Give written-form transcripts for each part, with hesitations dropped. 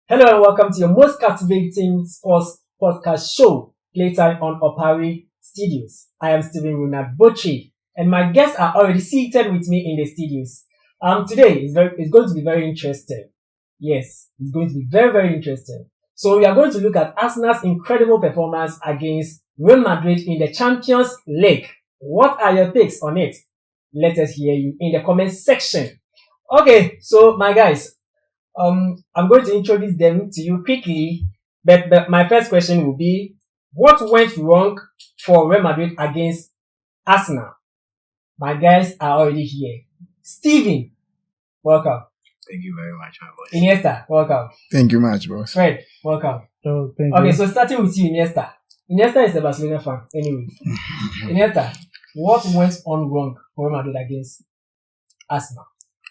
Hello and welcome to your most captivating sports podcast show, Playtime on Opari Studios. I am Stephen Runat Bochi, and my guests are already seated with me in the studios. Today is going to be very interesting. Yes, it's going to be very, very interesting. So we are going to look at Arsenal's incredible performance against Real Madrid in the Champions League. What are your takes on it? Let us hear you in the comment section. Okay, so my guys, I'm going to introduce them to you quickly, but my first question will be, what went wrong for Real Madrid against Arsenal? My guys are already here. Steven, welcome. Thank you very much, my boss. Iniesta, welcome. Thank you much, boss. Fred, welcome. Oh, thank Okay, you. so starting with you, Iniesta. Iniesta is a Barcelona fan, anyway. Iniesta, what went on wrong for Real Madrid against Arsenal?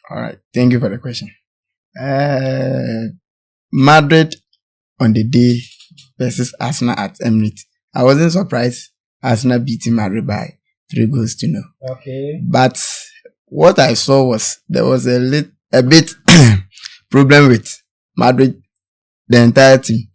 All right. Thank you for the question. Madrid on the day versus Arsenal at Emirates. I wasn't surprised Arsenal beating Madrid by 3-0. Okay. But what I saw was there was a bit problem with Madrid, the entire team.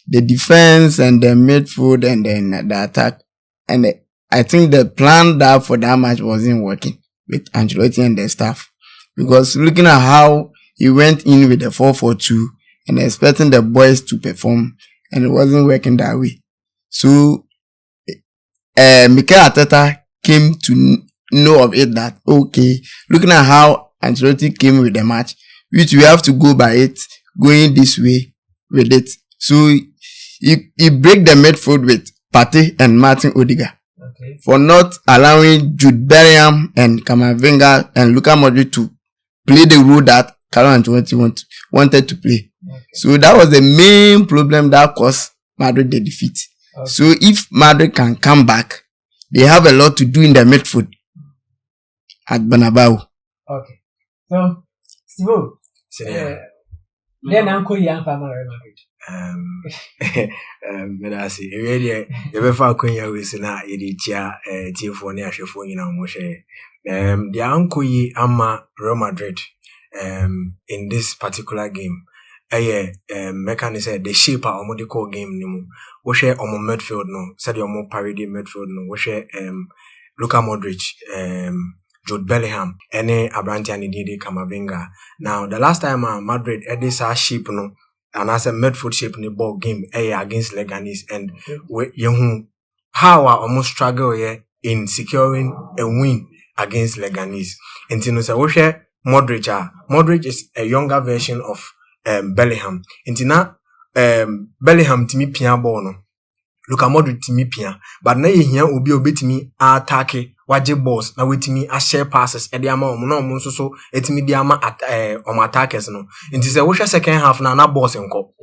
The defense and the midfield and then the attack. And I think the plan that for that match wasn't working with Ancelotti and the staff. Because looking at how he went in with the 4-4-2 and expecting the boys to perform, and it wasn't working that way. So, Mikel Arteta came to know of it that, okay, looking at how Ancelotti came with the match, which we have to go by it, going this way with it. So, he break the midfield with Partey and Martin Odegaard. Okay. For not allowing Jude Bellingham and Camavinga and Luka Modric to play the role that Carlo Ancelotti wanted to play. Okay. So that was the main problem that caused Madrid the defeat. Okay. So if Madrid can come back, they have a lot to do in the midfield at Bernabeu. Okay. So, Steve, then Uncle Ian Farmer Real Madrid. But I see, really, the Befa Queen was in a Editia, Tifo, Nashafo, you know, Moshe. The Uncle Ama Real Madrid, in this particular game. Mechanic said the shape of medical game no we share on midfield no said your more parody midfield no we share Luka Modric Jude Bellingham any Abranti and Didi Camavinga. Now the last time Madrid this shape no and as a midfield shape in the ball game against Leganes and we how I almost struggle here in securing a win against Leganes. And you know we share Modric is a younger version of Bellingham. Intina Bellingham timi pia ball no. Luka Modric timi pia. But na ye hia obi obetimi attack waje balls na wetimi a share passes e de ama omo na omo so etimi de ama attackers no. Inti se wo hwe second half na balls enko.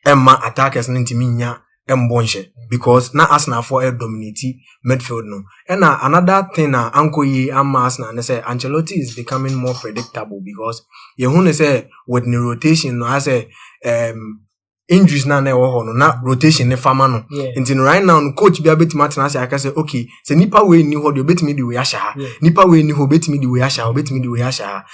Emma attackers no ntimi nya embonche because na Arsenal for dominate midfield no. And another thing Uncle Ye ama Arsenal na say Ancelotti is becoming more predictable because you who say with the rotation no I say injuries na wo ho no na rotation ne fama no. Until right now no coach bia betima tena say I can say okay say nipa we ni ho de betimi di we ahya nipa we ni ho betimi di we ahya betimi di we ahya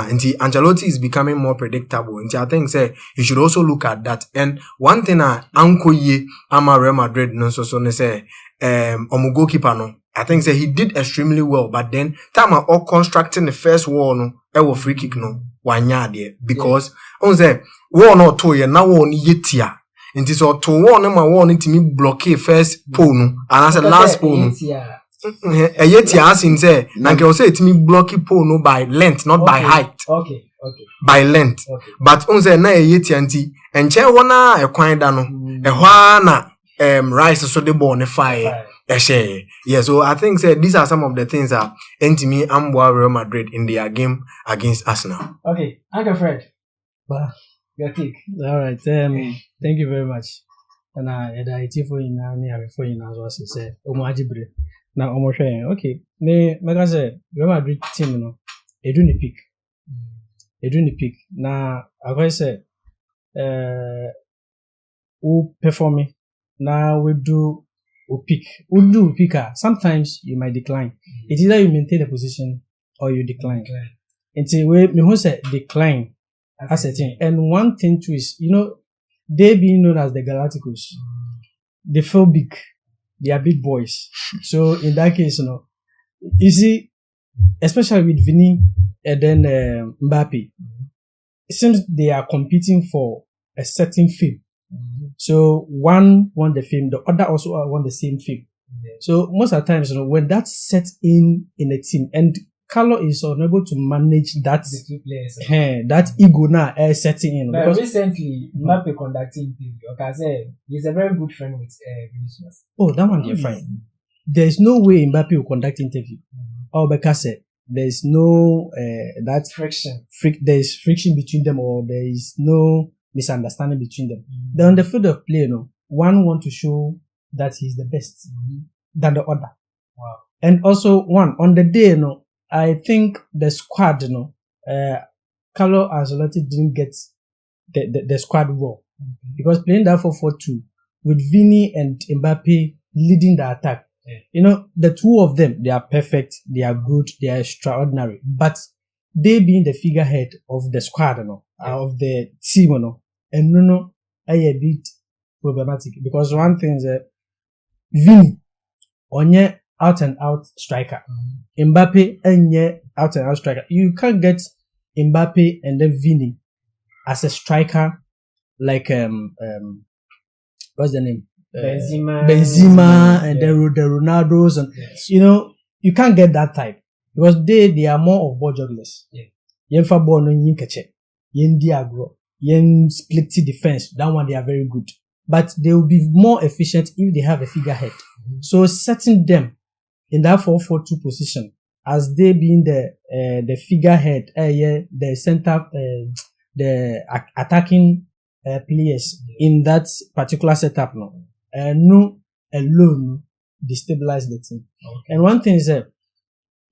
until Ancelotti is becoming more predictable. Until I think say you should also look at that. And one thing Uncle Ye ama Real Madrid no so ne say omo goalkeeper no I think say he did extremely well, but then time all constructing the first wall no e wo free kick no wanya there because on say wall no to ye na wall ni yetia nti so to wall no ma wall ni timi block first pole no and as a last pole no yetia as in say na ke o say timi block pole no by length not by height. Okay. By length. Okay. But on say na yetia nti enche ho na e kwan da no e ho na Rice so the ball on the fire. Yeah, so I think these are some of the things that me and Real Madrid in their game against Arsenal. Okay, Uncle Fred, your take. All right. Thank you very much. And I for you now, for you now, as I said, Omajibre. Now, okay. Me, like I said, Real Madrid team, no, they do the pick. Now, like I said, who performing? Now we do pick. We do picker. Sometimes you might decline. It's either you maintain a position or you decline. Until we say decline as a thing. And one thing too is, they being known as the Galacticos, they feel big. They are big boys. So in that case, you see, especially with Vini and then Mbappe, it seems they are competing for a certain fame. So one won the fame, the other also won the same fame. So most of the times, when that's set in a team, and Carlo is unable to manage that The two players. that ego now setting in. But Because recently, Mbappe conducting interview. Okay, say he's a very good friend with Vinicius. that one they're fine. There is no way Mbappe will conduct interview. Or because there is no that Friction. there is friction between them, or there is no misunderstanding between them. Then on the field of play, one want to show that he's the best than the other. Wow. And also one on the day, I think the squad, Carlo Ancelotti didn't get the squad well. Because playing that 4-4-2 with Vini and Mbappe leading the attack, the two of them, they are perfect, they are good, they are extraordinary. But they being the figurehead of the squad, of the team, and a bit problematic. Because one thing is that Vini, onye out and out striker. Mbappe, onye out and out striker. You can't get Mbappe and then Vini as a striker like what's the name? Benzema and then the Ronaldos, and you can't get that type because they are more of ball jugglers. Yen fa ball no yin keche, yen diagro, yen split defense. That one they are very good, but they will be more efficient if they have a figurehead. So setting them in that 4-4-2 position as they being the figurehead, the center, the attacking players in that particular setup, no alone destabilize the team. And one thing is that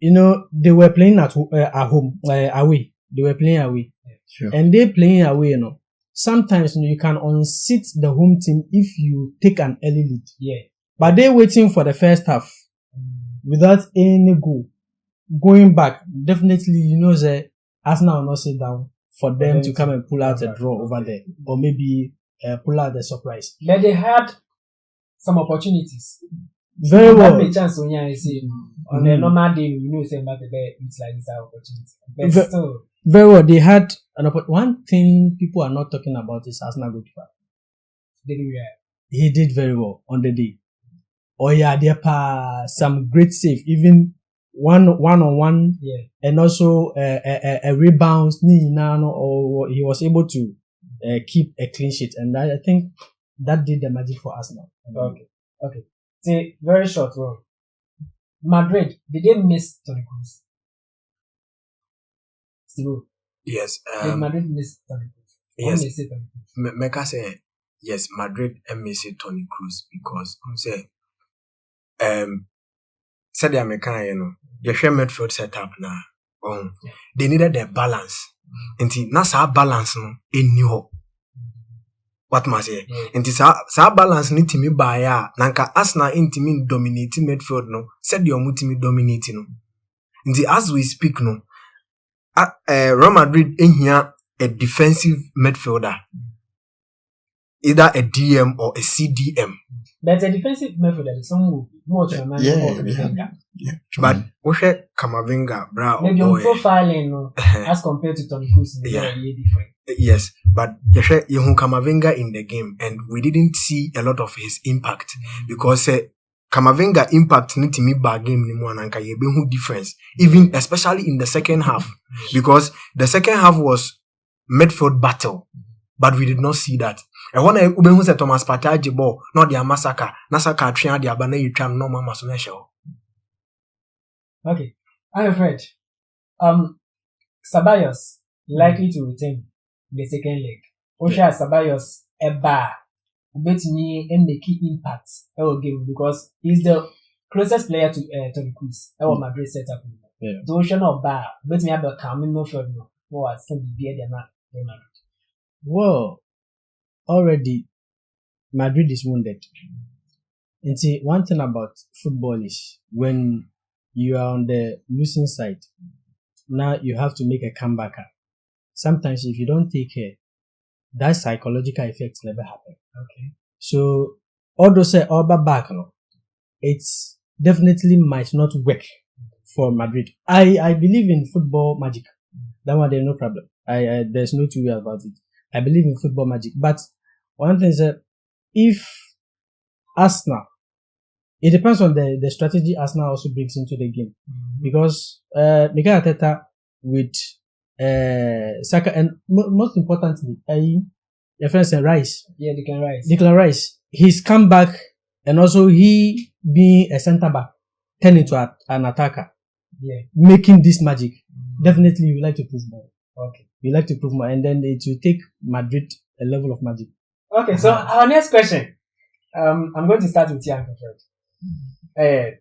they were playing at home, away. They were playing away, and they playing away. Sometimes you can unseat the home team if you take an early lead. But they waiting for the first half without any goal. Going back, definitely, that Arsenal will not sit down for them to come and pull out a draw over there, or maybe pull out the surprise. But they had some opportunities. Very well. Chance on a normal day, say Mbappe it's like this opportunity. But still, very well. They had one thing people are not talking about is Arsenal goalkeeper. He did very well on the day. Oh yeah, there are some great save, even one-on-one, and also a rebound, or he was able to keep a clean sheet, and I think that did the magic for us now. Okay. Say very short one. Madrid, did they miss Toni Kroos? Still, Yes. did Madrid miss Toni Kroos? Yes. When they say Toni Kroos? Meka say yes, Madrid miss Toni Kroos because say said the American, you share midfield setup now. They needed a balance. And that's our balance no in New What must say? And it's our balance need to me by Nanka Asna intimate dominating midfield no said your multi dominating. And as we speak no Real Madrid in here a defensive midfielder. Either a DM or a CDM. But a defensive midfielder is some more But we have Camavinga, bra, maybe on profiling as compared to Toni Kroos is very different. Yes, but you have Camavinga in the game, and we didn't see a lot of his impact because Camavinga impact need to me bad game anymore and can you difference even especially in the second half because the second half was midfield battle. But we did not see that. And when I said Thomas Partey ball, not their massacre, Nasaka train the abana you try no mama so show. Okay. I'm afraid. Ceballos likely to retain the second leg. Osha Ceballos eba bet me and make impact our game because he's the closest player to Toni Kroos. Our Madrid setup. The ocean of bar bet me about coming no further. No, what's some be there not Madrid. Well, already Madrid is wounded. And see, one thing about football is when you are on the losing side, now you have to make a comeback. Sometimes if you don't take care, that psychological effect never happened. Okay. So although say Alba back, no, it definitely might not work for Madrid. I believe in football magic. That one there's no problem. There's no two way about it. I believe in football magic. But one thing is that if Arsenal, it depends on the strategy Arsenal also brings into the game. Because Mikel Arteta with Saka and most importantly, your friend said Rice. Yeah, Declan Rice. He's come back and also he being a centre back turn into an attacker. Yeah. Making this magic. Definitely you like to prove more. Okay. You like to prove more and then it will take Madrid a level of magic. Okay, so our next question. I'm going to start with you, Uncle Fred.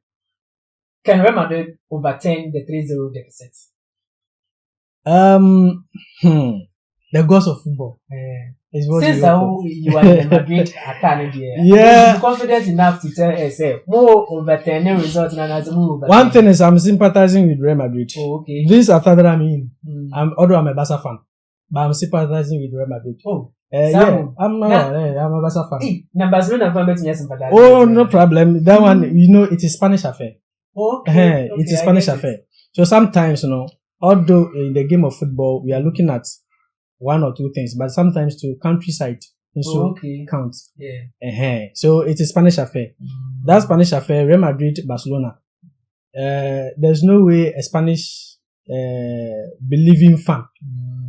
Can Real Madrid overturn the 3-0 deficit? The goals of football. Is what Since you are in the Madrid attack, yeah, you're confident enough to tell us, more overturning results than as a move. One thing is I'm sympathizing with Real Madrid. Oh, okay. This after that I mean, although I'm a Barca fan, but I'm sympathizing with Real Madrid. Oh, yeah, I'm a Barca fan. Barcelona fan bet you sympathize. Oh, no problem. That one, you know, it is Spanish affair. Okay. It is Spanish affair. So sometimes, you know, although in the game of football we are looking at one or two things, but sometimes to countryside also counts. Yeah. So it is Spanish affair. That Spanish affair, Real Madrid, Barcelona. There's no way a Spanish believing fan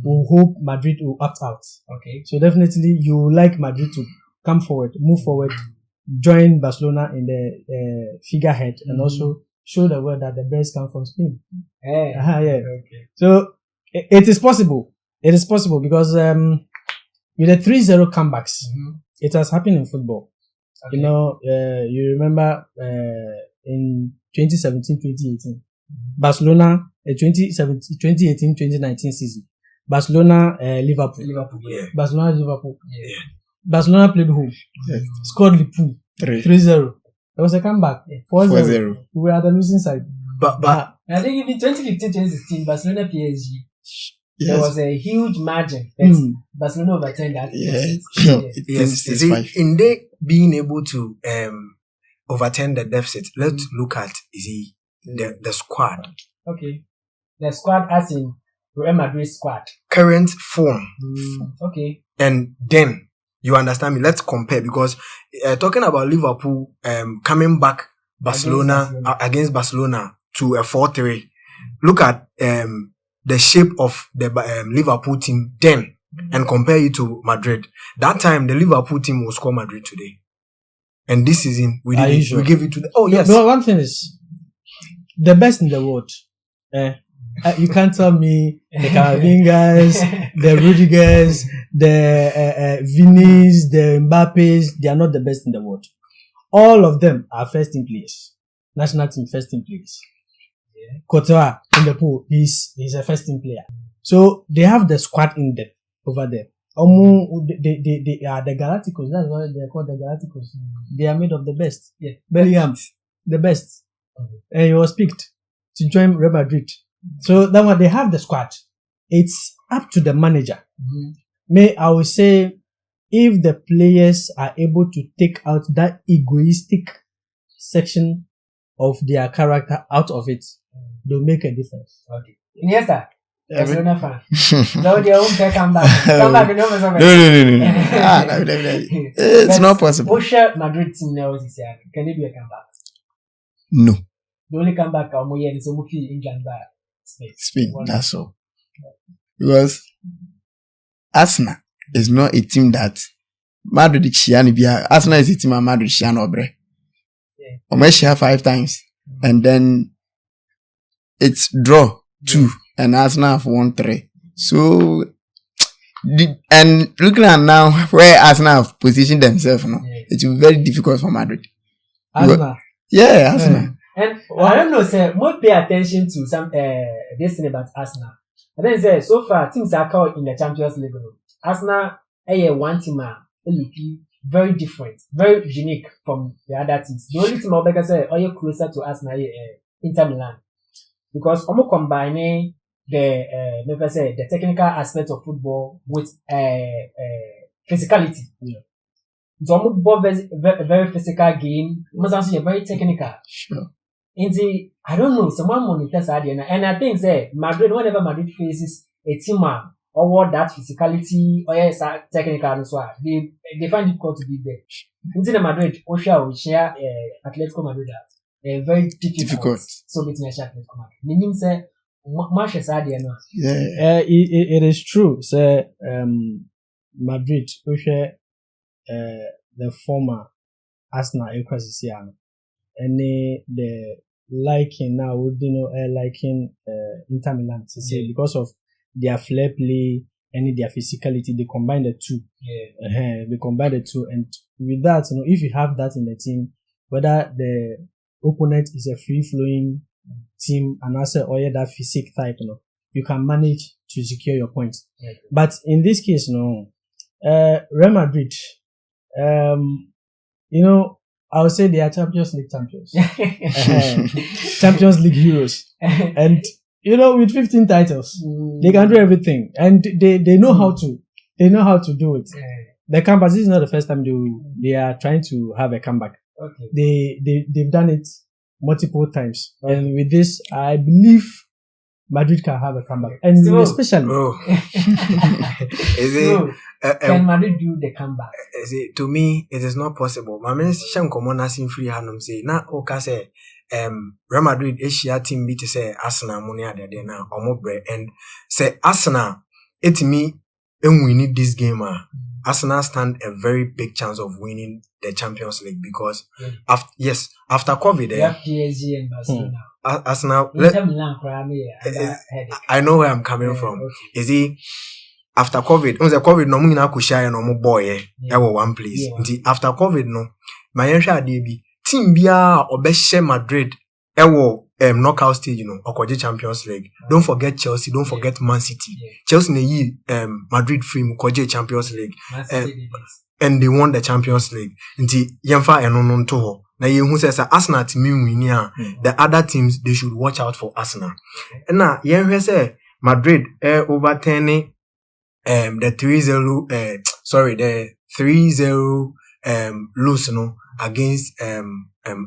will hope Madrid will opt out. Okay. So definitely you would like Madrid to come forward, move forward, join Barcelona in the figurehead, and also show the world that the best come from Spain. Yeah. Okay. So it is possible. It is possible because with the 3-0 comebacks, it has happened in football. Okay. You know, you remember in 2017-2018, Barcelona, 2018-2019 season, Barcelona, Liverpool. Yeah. Barcelona, Liverpool. Yeah. Barcelona played home. Yeah. Scored Liverpool 3-0. There was a comeback. 4-0. We were at the losing side. But I think in 2015-2016, Barcelona PSG. Yes. There was a huge margin that Barcelona overturned that. Yes. In they being able to overturn the deficit, let's look at the squad. Okay. The squad as in Real Madrid squad. Current form. Okay. And then you understand me. Let's compare because talking about Liverpool coming back against Barcelona to a 4-3. Look at the shape of the Liverpool team then and compare it to Madrid. That time, the Liverpool team will score Madrid today. And this season, we give it to the... Oh, yes. No, one thing is, the best in the world, you can't tell me the Camavingas, the Rudigers, the Vinis, the Mbappes, they are not the best in the world. All of them are first team players. National team first team players. Courtois in the pool, he's a first team player. So they have the squad in there over there. They are the Galacticos. That's why they are called the Galacticos. They are made of the best. Yeah. Bellingham, the best. And he was picked to join Real Madrid. So that one they have the squad. It's up to the manager. I would say if the players are able to take out that egoistic section of their character out of it, they'll make a difference. Okay. Yes, sir. Barcelona fan. No, they won't come back. Come back. No. It's not possible. Osha Madrid team now this year. Can it be a comeback? No. The only comeback is England by Spain. That's all. Because Arsenal is not a team that Madrid Arsenal is a team that Madrid Obre. Share 5 times and then it's draw 2 and Arsenal have won 3. So and looking at now where Arsenal have positioned themselves now, it will be very difficult for Madrid. Arsenal. Yeah, Arsenal. And I don't know, sir, more pay attention to some this thing about Arsenal. I then say so far teams are called in the Champions League. Arsenal one team very different, very unique from the other teams. The only team I'll say are closer to Arsenal Inter Milan. Because combining never say the technical aspect of football with physicality. Yeah. So very physical game. Must also very technical. Sure. I don't know, someone monitors that, and I think say Madrid, whenever Madrid faces a team or that physicality or technical and so on, they find it difficult to beat them. In Madrid, Osha will share Atletico Madrid very difficult. So it's not Atletico Madrid. Meaning say much as I Yeah. It is true. So Madrid, Osha, the former Arsenal Equasisiano, and the liking now, liking Inter Milan to say because of their flair play and their physicality, they combine the two. Yeah. They combine the two, and with that, if you have that in the team, whether the opponent is a free-flowing team and also that physique type, you can manage to secure your points. Yeah. But in this case, Real Madrid, I would say they are Champions League champions. Champions League heroes. And, with 15 titles, they can do everything. And they know how to. They know how to do it. The comeback, this is not the first time they are trying to have a comeback. Okay. They've done it multiple times. Okay. And with this, I believe Madrid can have a comeback. And Bro. especially... Is it... Can Madrid do the comeback? To me, it is not possible. My man Shem Komona sin free hanum say na oka say Real Madrid Asia team beat say Arsenal money at the na omobre and say Arsenal it me we need this game. Arsenal stand a very big chance of winning the Champions League because after COVID you have PSG and Barcelona. Arsenal I know where I'm coming from. Okay. Is it after COVID, no muna kushaya no mo boy one place. After COVID no, my DB team bia obeshe Madrid knockout stage okoje Champions League. Don't forget Chelsea, don't forget Man City. Chelsea na Madrid free koje Champions League. And they won the Champions League. Nti yemfa eno nto ho. Na yehu say Arsenal team win the other teams they should watch out for Arsenal. And na yenhwe say Madrid overturning the 3-0 lose against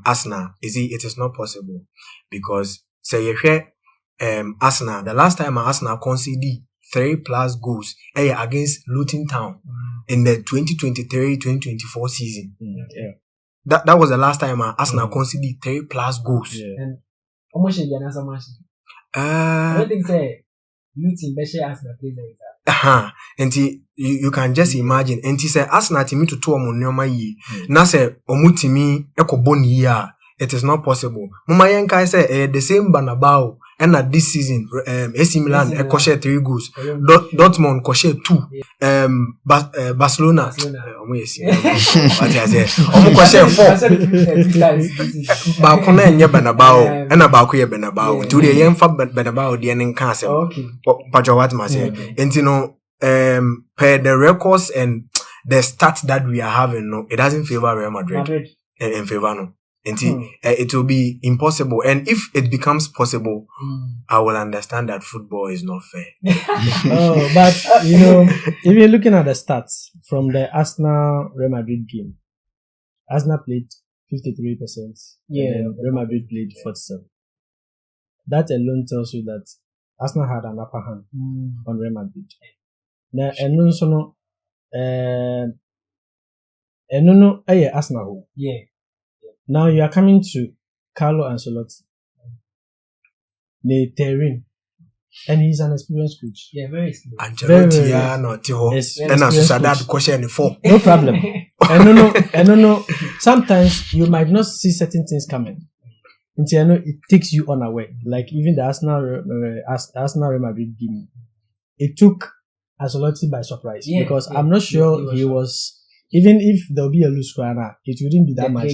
Arsenal. It is not possible because say Arsenal the last time Arsenal conceded 3+ goals against Luton Town in the 2023-2024 season. That was the last time Arsenal conceded 3+ goals. And how much is the answer match? I don't think say Luton better Arsenal plays like that. And you can just imagine. And he said, Arsenal to me to 2 monoma ye. Na say omutimi ekoboni ya. It is not possible. Mama Yanka say the same Banabao and at this season AC Milan koshe 3 goals. Dortmund koshe 2. Barcelona koshe 4. Ba kona enye Banabao and ba ko ye Banabao. To the yemfa Banabao the nka asem. Okay. Pacho what ma say. And per the records and the stats that we are having, it doesn't favor Real Madrid. In favor no. It will be impossible. And if it becomes possible, I will understand that football is not fair. But if you're looking at the stats from the Arsenal Real Madrid game, Arsenal played 53%. And Real Madrid played 47%. That alone tells you that Arsenal had an upper hand on Real Madrid. Now, Arsenal. Yeah. Now you are coming to Carlo Ancelotti. Terrain. And he's an experienced coach. Yeah, very experienced. Ancelotti and Sociedad question 4. No problem. And sometimes you might not see certain things coming. Until it takes you unaware. Like even the Arsenal Real Madrid game. It took Ancelotti by surprise. Because I'm not sure he was... Even if there'll be a loose score, it wouldn't be that much.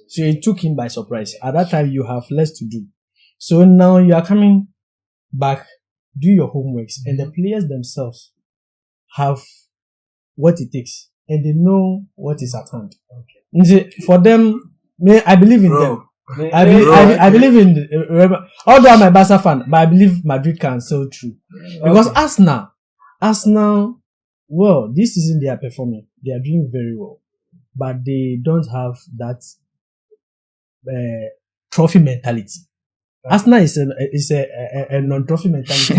So it took him by surprise. At that time, you have less to do. So now you are coming back, do your homeworks, and the players themselves have what it takes, and they know what is at hand. Okay. For them, I believe in them. I believe in although I'm a Barca fan, but I believe Madrid can sail through because Arsenal, well, this season they are performing, they are doing very well, but they don't have that trophy mentality. Arsenal is a non-trophy mentality.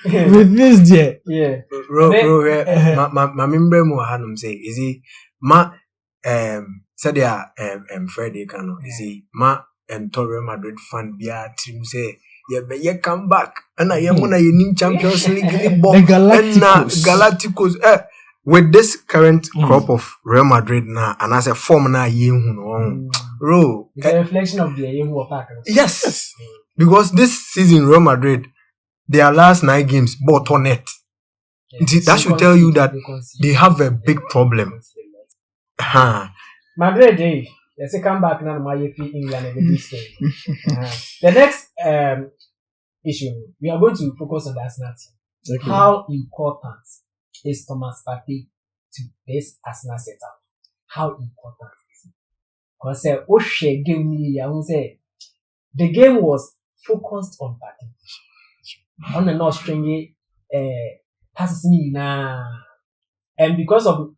With this, Yeah. Bro, my member mo hanum say, is he said they are Friday cano, is he Real Madrid fan bia team say yeah come back and I am on a Champions League ball the Galacticos with this current crop of Real Madrid now and as a form now bro, it's a reflection of the who are yes, because this season Real Madrid their last 9 games bought on net. That should tell you that they have a big problem. Madrid, let's come back now. My England and the next issue we are going to focus on the Arsenal team. Okay. How important is Thomas Partey to this Arsenal setup? How important is it? Because the game was focused on Partey, on the not stringy passes and because of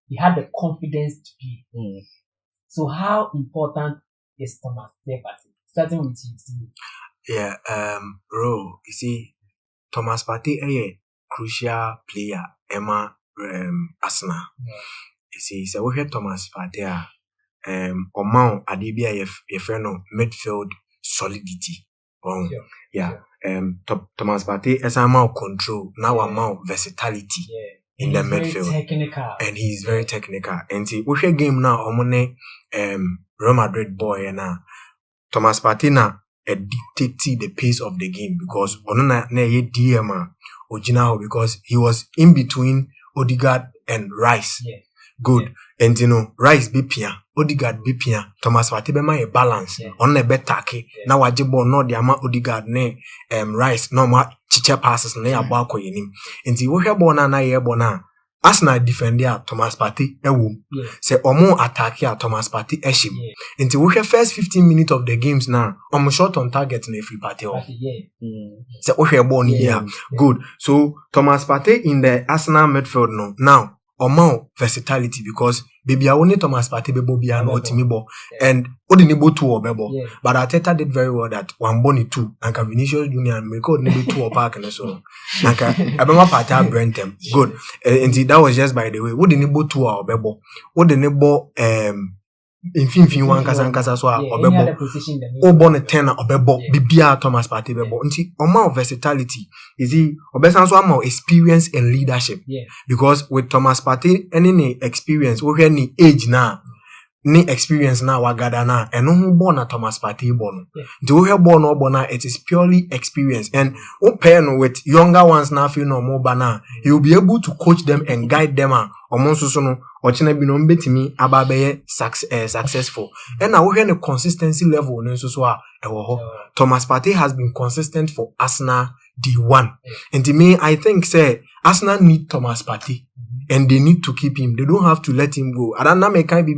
he had the confidence to play. So how important is Thomas Partey? Starting with you. Yeah, bro, you see, Thomas Partey a crucial player, Emma Arsenal. You see, so we hear Thomas Partey amount adibia your friend midfield solidity. Thomas Partey is amount control, now amount versatility in the midfield. And he's very technical. And see, we hear game now among Real Madrid boy and Thomas Partey na dictate the pace of the game because onona na ye DM original because he was in between Odegaard and Rice. Good. And Rice be pia, Odegaard be pia, Thomas Partey be ma balance. On a better take. Now wajibo no the ama Odegaard ne Rice no ma chicha passes ne abako yenim. And see we hear bona na ye bona. Arsenal defender Thomas Partey say omo attack here Thomas Partey eshim. Until we have first 15 minutes of the games now, shot on target in every party. Say we have born here. Good. So Thomas Partey in the Arsenal midfield now omo versatility because baby I only Thomas Partey bebo bia no timibo and odinibo 2 or bebo. But Arteta did very well that one boni 2 and Vinicius Junior and record maybe 2 or park and so on. And Abema Partey brand them. Good. And that was just by the way. Odinibo 2 or bebo. Odinibo in one kasa so or bebo. Obon a 10 or bebo. Bibia Thomas Partey bebo. Until amount versatility is he obesan so amount experience and leadership. Because with Thomas Partey any experience we any age now ni experience na wagada na eno hu born na Thomas Partey born do we born no born it is purely experience and o pair no with younger ones now feel no more bana he will be able to coach them and guide them omonso so no ochina bi no mbetimi ababeye successful and now we hear the consistency level no so Thomas Partey has been consistent for Arsenal D1 and to me I think say Arsenal need Thomas Partey and they need to keep him. They don't have to let him go. I don't know me can be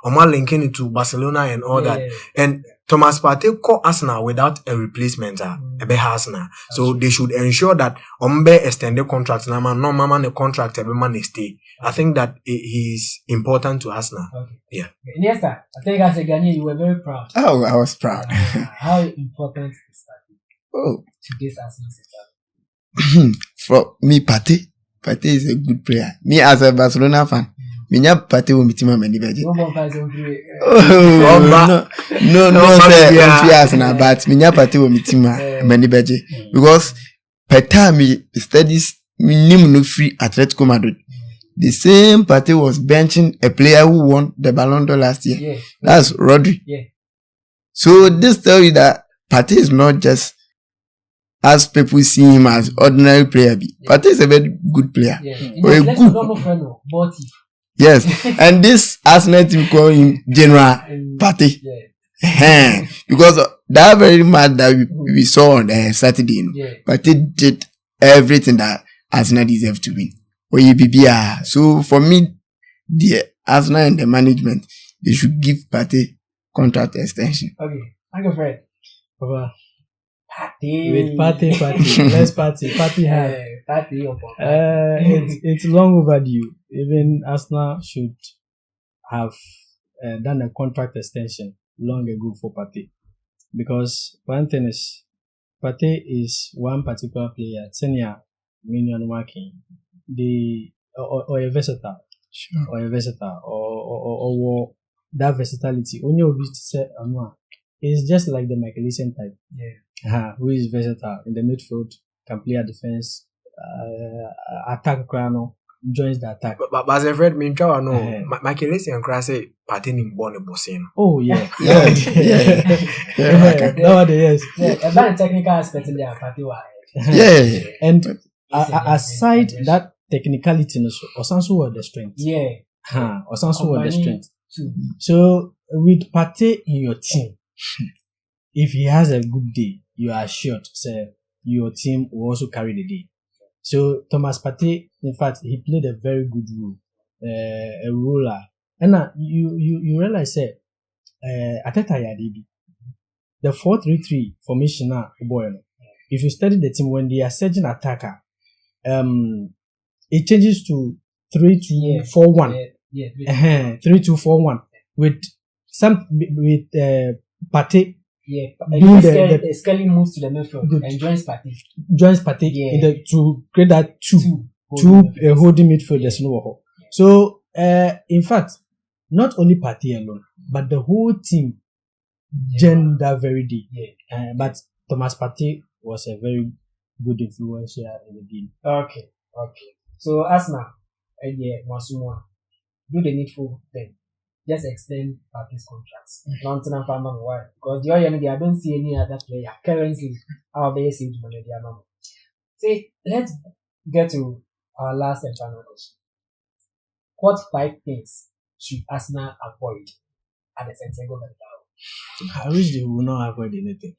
or linking it to Barcelona and all that. And Thomas Partey call Arsenal without a replacement. Arsenal. So they should ensure that Ombe extended contract. No man the contract every man stay. I think that is important to Arsenal. Yeah. Yes, sir. I think as a Ghanaian you were very proud. Oh, I was proud. How important is that? To this Arsenal setup? For me, Partey is a good player. Me as a Barcelona fan, minya Partey will meet him many beje. No, sir. But minya Partey will meet him many beje because per time me studies minimum no free Atletico Madrid. The same Partey was benching a player who won the Ballon d'Or last year. That's Rodri. So this tells you that Partey is not just as people see him as ordinary player. Partey is a very good player. Yes. And this Arsenal team call him General Partey. Because that very match that we saw on Saturday, Partey did everything that Arsenal deserved to win. So for me, the Arsenal and the management, they should give Partey contract extension. Okay, thank you, Fred. Papa, Partey. with party, let's party hard. Partey. It's long overdue. Even Arsenal should have done a contract extension long ago for Partey, because one thing is, Partey is one particular player, senior minion working, or a versatile, Sure. or that versatility. Only of it say it's just like the Michael Essien type. Yeah. Who is versatile in the midfield, can play a defense, attack crown, joins the attack. But as a friend, me try no. Eh. My case and cry say Partey ni born a bossing. Oh yeah. Yeah. Nowadays, Yeah, about the technical aspect in there, Partey was. Yeah. and Yes, aside yes. that technicality, Osansu was the strength. Yeah. Osansu was the Company strength. too. So with Partey in your team, if he has a good day, you are assured, say, your team will also carry the day. So Thomas Partey, in fact, he played a very good role, a roller. And now you realize, say, Ateta Yadibi, the 4-3-3 formation now, boy, if you study the team when they are surging attacker, it changes to 3-2-4-1. Yeah. 3-2-4-1 with Partey Yeah. Doing And Skelly moves to the midfield Good. and joins Partey. joins Partey Yeah. to create that two holding midfielders. No. So in fact, not only Partey alone, but the whole team gen that very day. Yeah. But Thomas Partey was a very good influence here in the game. Okay. So Arsenal, yeah, Masumwa, do the needful thing. Just extend Partey's contracts. Nonsense and Farmer, why? Because the other I don't see any other player currently out there saying money. See, let's get to our last and final question. What 5 things should Arsenal avoid at the Santiago Bernabeu? I wish they would not avoid anything.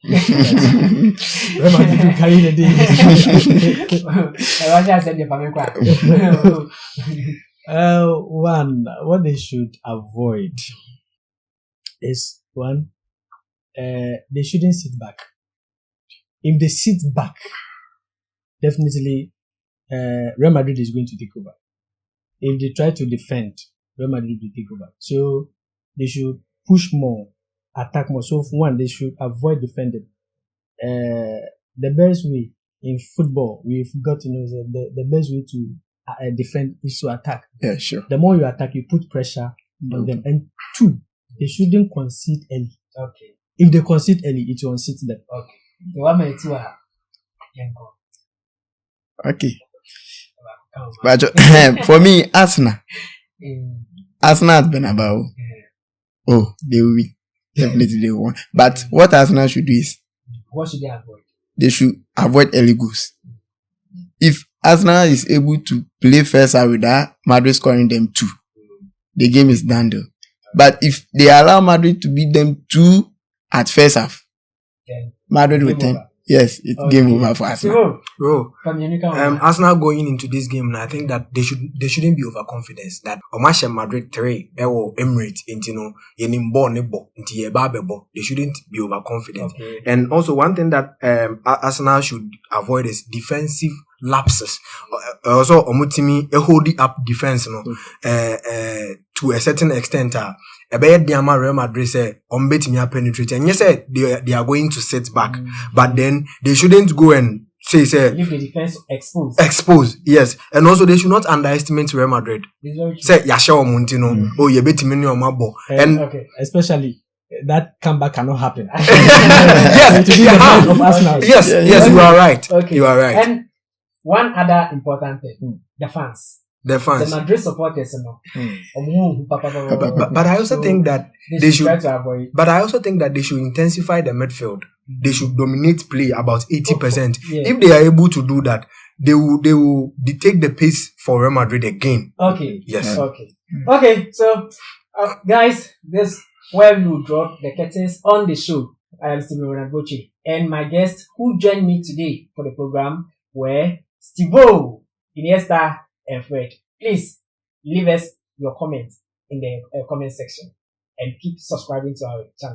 Real Madrid will carry the day. Russia said the family. One, what they should avoid is one, they shouldn't sit back. If they sit back, definitely Real Madrid is going to take over. If they try to defend, Real Madrid will take over. So they should push more, attack more. So for one, they should avoid defending. The best way in football, we've got to know that the best way to defend is to attack. Yeah, sure. The more you attack, you put pressure on them. And two, they shouldn't concede early. Okay. If they concede early, it will unseat them. Okay. So what may two are? Okay. But for me, Arsenal has been about. Oh, they will win. Definitely they will win. But what Arsenal should do is What should they avoid? they should avoid early goals. If Arsenal is able to play first half with that, Madrid scoring them 2, the game is done though. But if they allow Madrid to beat them 2 at first half, Then Madrid will game 10. over. Yes, it's game over for Arsenal. Bro, Bro, Arsenal going into this game, I think that they shouldn't be overconfident that Omasha Madrid 3 Emirates into they shouldn't be overconfident. Okay. And also one thing that Arsenal should avoid is defensive lapses. Also omutimi hold up defense to a certain extent. Real Madrid say betting penetrate, and yes, they are going to sit back, but then they shouldn't go and say leave the defense exposed. expose. Yes, and also they should not underestimate Real Madrid. It's very true. Say Yasha Montino, oh you bet me on my ball, and Okay. Especially that comeback cannot happen. yes, To be the mind of Arsenal. yes, you are right. Okay. You are right. And one other important thing, the fans. The fans. The Madrid supporters, But I also think that they should try to avoid. But I also think that they should intensify the midfield. They should dominate play about 80%. Yeah. If they are able to do that, they will take the pace for Real Madrid again. Okay. Yes. Okay. So, guys, this is where we will drop the curtains on the show. I am Stephen Boche, and my guests who joined me today for the program were Steve-O, Iniesta, and Fred. Please leave us your comments in the comment section and keep subscribing to our channel.